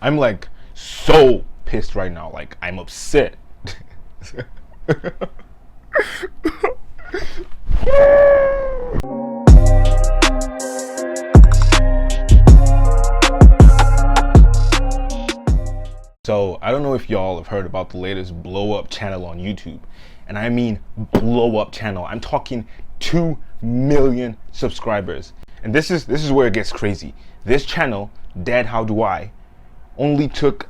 I'm like so pissed right now. Like I'm upset. So I don't know if y'all have heard about the latest blow up channel on YouTube. And I mean blow up channel. I'm talking 2 million subscribers. And this is where it gets crazy. This channel, Dad How Do I, only took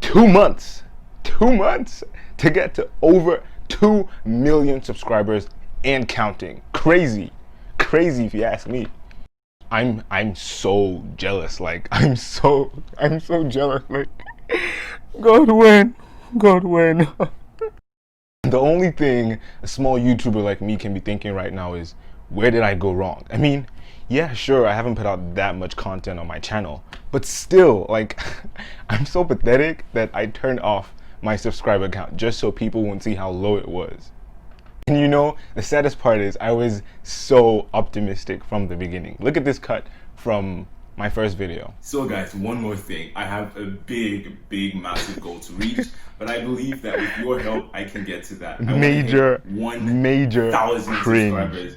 2 months to get to over 2 million subscribers and counting. Crazy if you ask me. I'm so jealous. Like I'm so jealous. Like God win. The only thing a small YouTuber like me can be thinking right now is, where did I go wrong? I mean, yeah, sure, I haven't put out that much content on my channel, but still, like, I'm so pathetic that I turned off my subscriber count just so people wouldn't see how low it was. And you know, the saddest part is I was so optimistic from the beginning. Look at this cut from my first video. So guys, one more thing. I have a big, massive goal to reach, but I believe that with your help, I can get to that. Major 1,000 cringe subscribers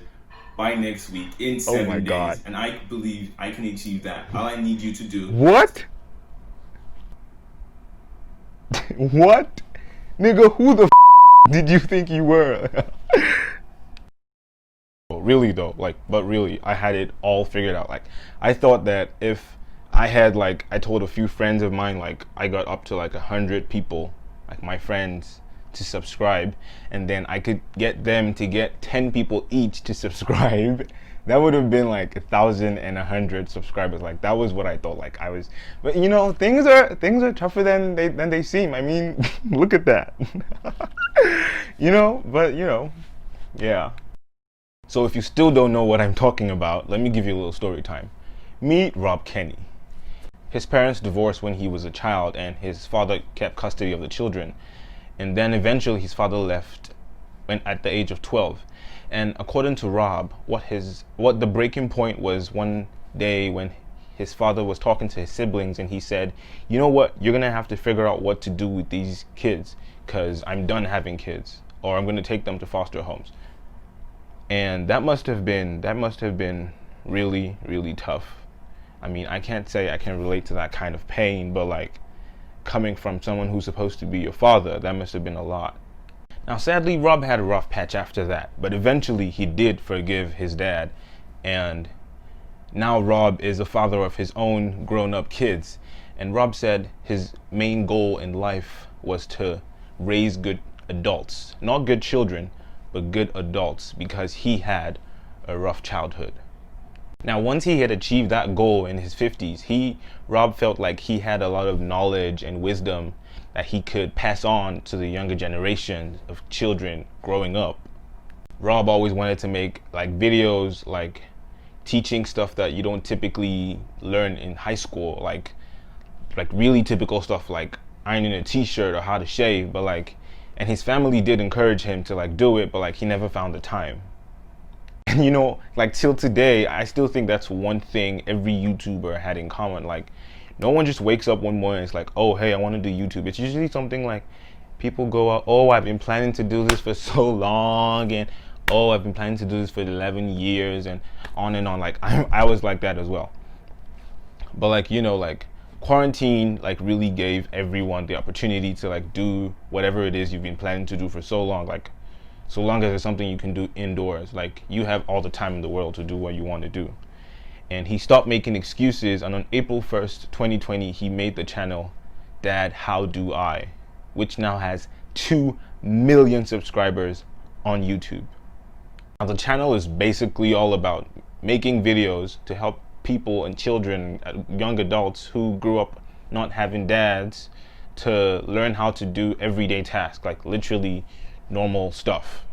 by next week in 7 days. And I believe I can achieve that. All I need you to do... What? What? Nigga, who the did you think you were? Really though, like, but really, I had it all figured out. Like, I thought that if I had, like, I told a few friends of mine, like, I got up to like 100 people, like my friends, to subscribe, and then I could get them to get 10 people each to subscribe, that would have been like 1,100 subscribers. Like, that was what I thought. Like, I was, but you know, things are tougher than they seem. I mean, look at that. You know, but you know, yeah. So if you still don't know what I'm talking about, let me give you a little story time. Meet Rob Kenney. His parents divorced when he was a child, and his father kept custody of the children. And then eventually his father left when at the age of 12. And according to Rob, what the breaking point was one day when his father was talking to his siblings, and he said, you know what, you're gonna have to figure out what to do with these kids, because I'm done having kids, or I'm gonna take them to foster homes. And that must have been really tough. I mean, I can't say I can relate to that kind of pain, but like, coming from someone who's supposed to be your father, that must have been a lot. Now sadly, Rob had a rough patch after that, but eventually he did forgive his dad, and now Rob is a father of his own grown-up kids. And Rob said his main goal in life was to raise good adults, not good children, but good adults, because he had a rough childhood. Now, once he had achieved that goal in his 50s, Rob felt like he had a lot of knowledge and wisdom that he could pass on to the younger generation of children growing up. Rob always wanted to make like videos, like teaching stuff that you don't typically learn in high school, like really typical stuff like ironing a t-shirt or how to shave, but like, and his family did encourage him to like do it, but like he never found the time. And you know, like till today, I still think that's one thing every YouTuber had in common. Like, no one just wakes up one morning and it's like, oh hey, I want to do YouTube. It's usually something like people go out, oh, I've been planning to do this for so long, and oh, I've been planning to do this for 11 years, and on and on. Like I was like that as well. But like, you know, like quarantine like really gave everyone the opportunity to like do whatever it is you've been planning to do for so long. Like, so long as it's something you can do indoors, like you have all the time in the world to do what you want to do. And he stopped making excuses, and on April 1st, 2020, he made the channel Dad How Do I, which now has 2 million subscribers on YouTube. Now the channel is basically all about making videos to help people and children, young adults who grew up not having dads, to learn how to do everyday tasks, like literally normal stuff.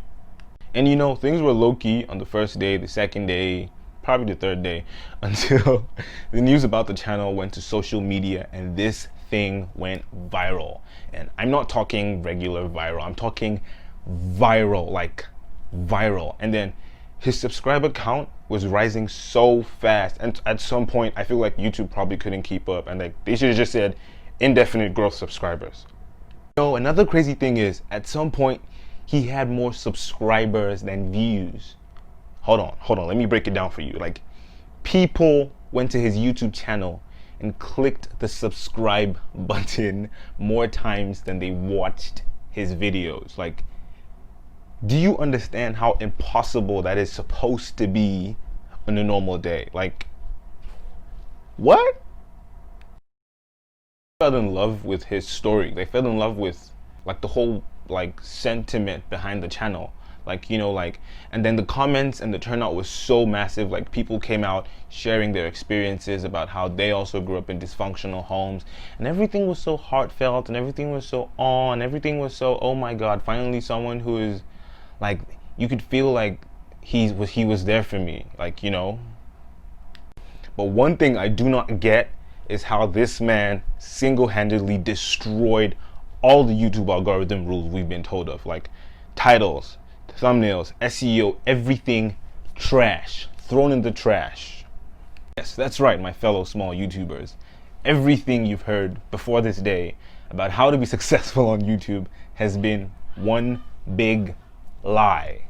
And you know, things were low-key on the first day, the second day, probably the third day, until the news about the channel went to social media, and this thing went viral. And I'm not talking regular viral, I'm talking viral, like viral. And then his subscriber count was rising so fast, and at some point I feel like YouTube probably couldn't keep up, and like they should have just said, indefinite growth subscribers. Another crazy thing is, at some point, he had more subscribers than views. Hold on, let me break it down for you. Like, people went to his YouTube channel and clicked the subscribe button more times than they watched his videos. Like, do you understand how impossible that is supposed to be on a normal day? Like, what? Fell in love with his story. They fell in love with like the whole like sentiment behind the channel. Like, and then the comments and the turnout was so massive. Like, people came out sharing their experiences about how they also grew up in dysfunctional homes, and everything was so heartfelt, and everything was so and everything was so, oh my God, finally someone who is like, you could feel like he was there for me, like, But one thing I do not get is how this man single-handedly destroyed all the YouTube algorithm rules we've been told of, like titles, thumbnails, SEO, everything trash, thrown in the trash. Yes, that's right, my fellow small YouTubers. Everything you've heard before this day about how to be successful on YouTube has been one big lie.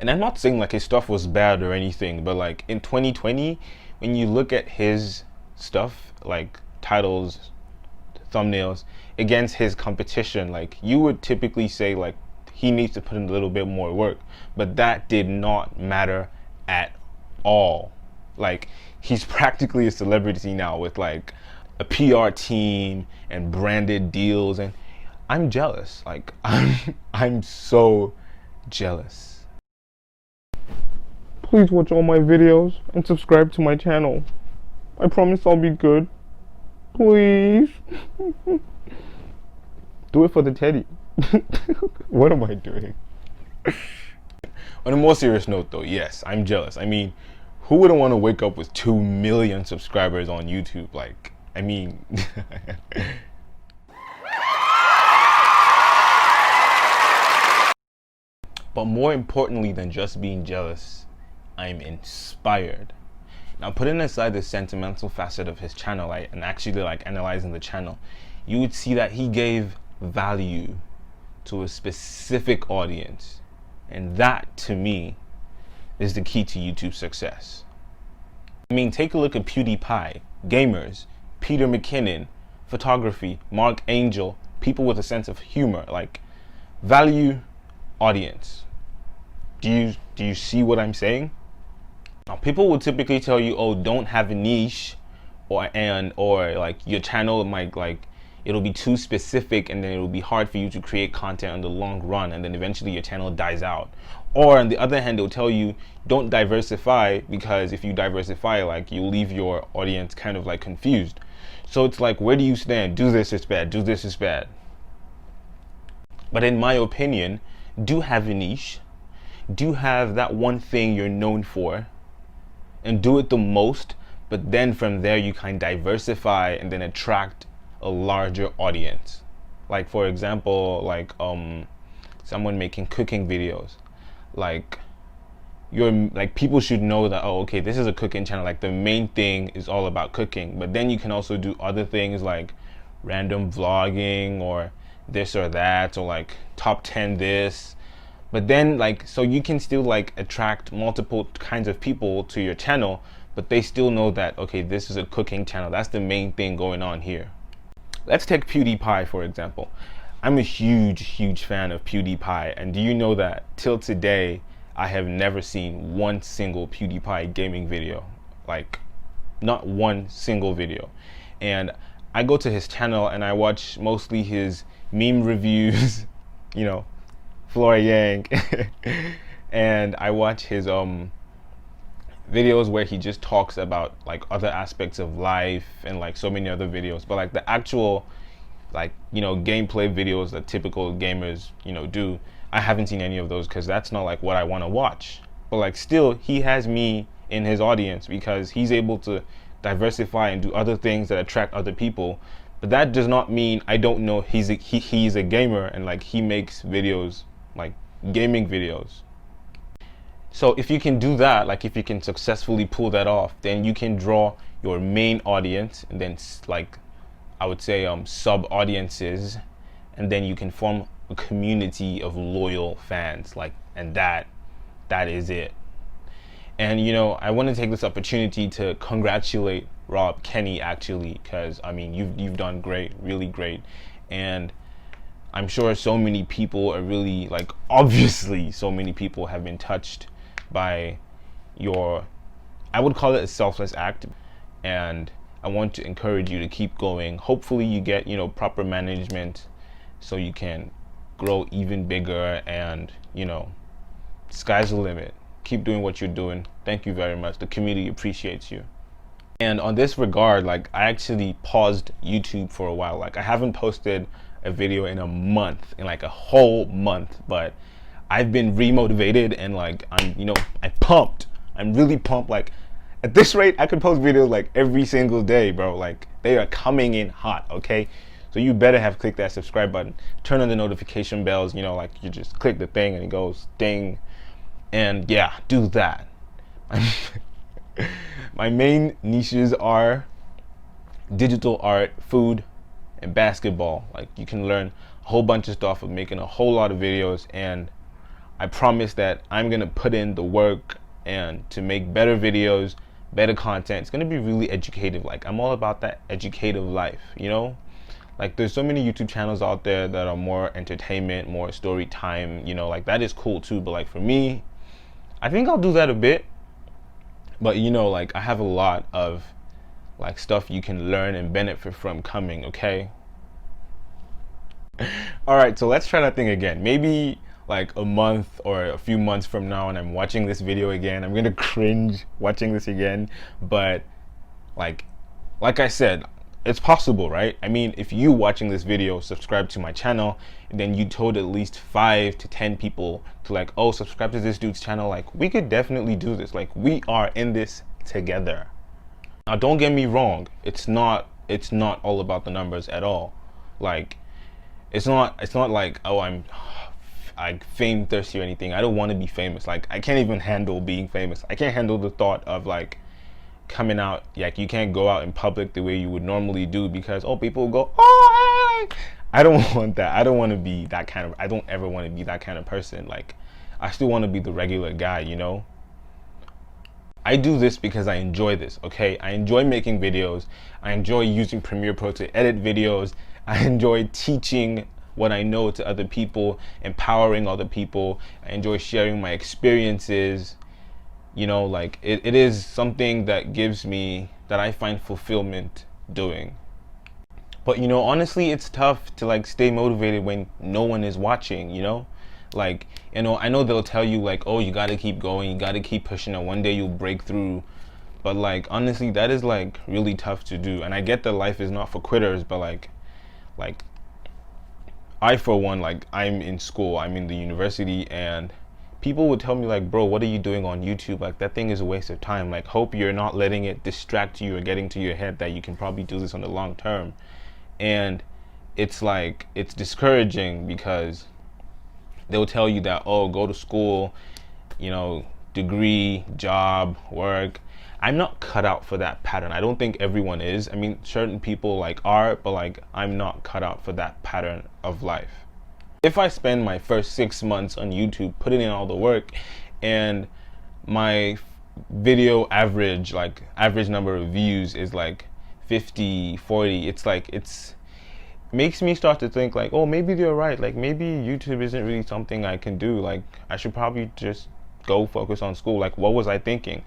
And I'm not saying like his stuff was bad or anything, but like in 2020, when you look at his stuff, like titles, thumbnails, against his competition, like you would typically say like he needs to put in a little bit more work, but that did not matter at all. Like, he's practically a celebrity now with like a PR team and branded deals, and I'm jealous. Like, I'm so jealous. Please watch all my videos and subscribe to my channel. I promise I'll be good. Please. Do it for the teddy. What am I doing? On a more serious note though, yes, I'm jealous. I mean, who wouldn't want to wake up with 2 million subscribers on YouTube? Like, I mean... But more importantly than just being jealous, I'm inspired. Now, putting aside the sentimental facet of his channel, and actually like analyzing the channel, you would see that he gave value to a specific audience, and that to me is the key to YouTube success. I mean, take a look at PewDiePie, gamers, Peter McKinnon, photography, Mark Angel, people with a sense of humor, like value, audience. Do you see what I'm saying? Now, people will typically tell you, oh, don't have a niche, or like your channel might like, it'll be too specific and then it'll be hard for you to create content in the long run, and then eventually your channel dies out. Or on the other hand, they'll tell you don't diversify, because if you diversify, like, you'll leave your audience kind of like confused. So it's like, where do you stand? Do this is bad, do this is bad. But in my opinion, do have a niche, do have that one thing you're known for, and do it the most, but then from there you can diversify and then attract a larger audience. Like, for example, like someone making cooking videos, like people should know that, oh, okay, this is a cooking channel, like the main thing is all about cooking, but then you can also do other things like random vlogging or this or that, or like top 10 this. But then, like, so you can still like attract multiple kinds of people to your channel, but they still know that, okay, this is a cooking channel, that's the main thing going on here. Let's take PewDiePie for example. I'm a huge fan of PewDiePie, and do you know that till today I have never seen one single PewDiePie gaming video, like not one single video. And I go to his channel and I watch mostly his meme reviews, Flora Yang, and I watch his videos where he just talks about like other aspects of life and like so many other videos. But like the actual like gameplay videos that typical gamers do, I haven't seen any of those, because that's not like what I want to watch. But like still, he has me in his audience because he's able to diversify and do other things that attract other people. But that does not mean I don't know he's a gamer and like he makes videos, like gaming videos. So if you can do that, like if you can successfully pull that off, then you can draw your main audience and then like I would say sub audiences, and then you can form a community of loyal fans, like, and that is it. And you know, I want to take this opportunity to congratulate Rob Kenney, actually, because I mean, you've done great, really great. And I'm sure so many people are really, like, obviously so many people have been touched by your, I would call it a selfless act. And I want to encourage you to keep going. Hopefully you get, you know, proper management so you can grow even bigger, and you know, sky's the limit. Keep doing what you're doing. Thank you very much. The community appreciates you. And on this regard, like, I actually paused YouTube for a while. Like, I haven't posted a video in a month, in like a whole month, but I've been remotivated, and like, I'm, you know, I'm pumped. I'm really pumped. Like, at this rate, I could post videos like every single day, bro. Like, they are coming in hot, okay? So you better have clicked that subscribe button, turn on the notification bells, you know, like, you just click the thing and it goes ding. And yeah, do that. My main niches are digital art, food, and basketball. Like, you can learn a whole bunch of stuff of making a whole lot of videos, and I promise that I'm gonna put in the work and to make better videos, better content. It's gonna be really educative. Like, I'm all about that educative life, you know? Like, there's so many YouTube channels out there that are more entertainment, more story time, you know, like, that is cool too. But like, for me, I think I'll do that a bit. But you know, like, I have a lot of like stuff you can learn and benefit from coming, okay? All right, so let's try that thing again. Maybe like a month or a few months from now, and I'm watching this video again, I'm gonna cringe watching this again. But like I said, it's possible, right? I mean, if you watching this video subscribe to my channel, and then you told at least 5 to 10 people to like, oh, subscribe to this dude's channel, like, we could definitely do this. Like, we are in this together. Now, don't get me wrong, it's not all about the numbers at all. Like, it's not like, oh, I'm fame thirsty or anything. I don't want to be famous. Like, I can't even handle being famous. I can't handle the thought of like coming out, like, you can't go out in public the way you would normally do, because people will go, oh, hey. I don't want that. I don't want to be that kind of, I don't ever want to be that kind of person. Like, I still want to be the regular guy, you know? I do this because I enjoy this, okay? I enjoy making videos. I enjoy using Premiere Pro to edit videos. I enjoy teaching what I know to other people, empowering other people. I enjoy sharing my experiences. You know, like, it is something that gives me, that I find fulfillment doing. But you know, honestly, it's tough to like stay motivated when no one is watching, you know? Like, you know, I know they'll tell you like, oh, you gotta keep going, you gotta keep pushing, and one day you'll break through. But like, honestly, that is like really tough to do. And I get that life is not for quitters, but like I, for one, like, I'm in school, I'm in the university, and people would tell me like, bro, what are you doing on YouTube? Like, that thing is a waste of time. Like, hope you're not letting it distract you or getting to your head that you can probably do this on the long term. And it's like, it's discouraging, because they'll tell you that, oh, go to school, you know, degree, job, work. I'm not cut out for that pattern. I don't think everyone is. I mean, certain people like are, but like, I'm not cut out for that pattern of life. If I spend my first 6 months on YouTube putting in all the work, and my video average number of views is like 50, 40, it's like, it's makes me start to think like, oh, maybe they're right. Like, maybe YouTube isn't really something I can do. Like, I should probably just go focus on school. Like, what was I thinking?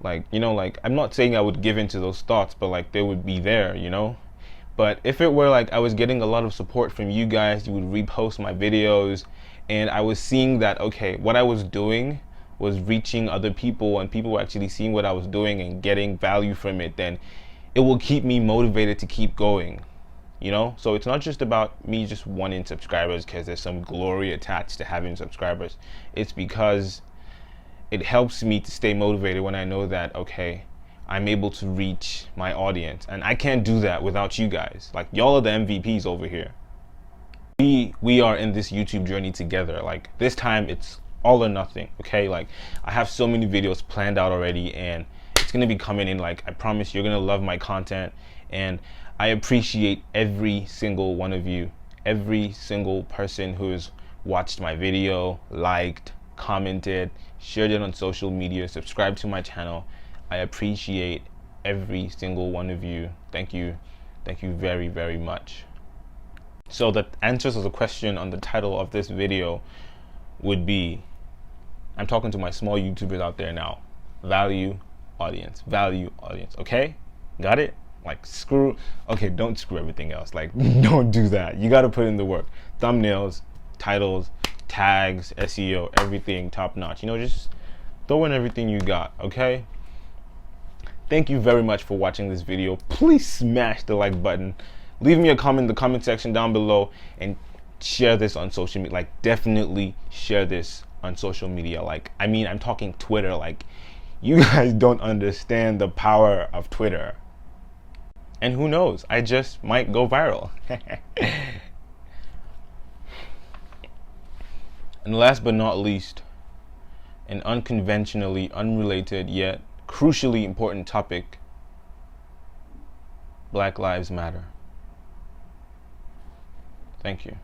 Like, you know, like, I'm not saying I would give into those thoughts, but like, they would be there, you know? But if it were like I was getting a lot of support from you guys, you would repost my videos, and I was seeing that, okay, what I was doing was reaching other people, and people were actually seeing what I was doing and getting value from it, then it will keep me motivated to keep going, you know? So it's not just about me just wanting subscribers because there's some glory attached to having subscribers. It's because it helps me to stay motivated when I know that, okay, I'm able to reach my audience, and I can't do that without you guys. Like, y'all are the MVPs over here. We are in this YouTube journey together. Like, this time it's all or nothing, okay? Like, I have so many videos planned out already, and it's gonna be coming in. Like, I promise you're gonna love my content, and I appreciate every single one of you, every single person who's watched my video, liked, commented, shared it on social media, subscribed to my channel. I appreciate every single one of you. Thank you very, very much. So the answers to the question on the title of this video would be, I'm talking to my small YouTubers out there now, value audience, okay? Got it? Like okay, don't screw everything else. Like, don't do that. You got to put in the work. Thumbnails, titles, tags, SEO, everything top notch. You know, just throw in everything you got, okay? Thank you very much for watching this video. Please smash the like button. Leave me a comment in the comment section down below and share this on social media. Like, definitely share this on social media. Like, I mean, I'm talking Twitter. Like, you guys don't understand the power of Twitter. And who knows, I just might go viral. And last but not least, an unconventionally unrelated yet crucially important topic: Black Lives Matter. Thank you.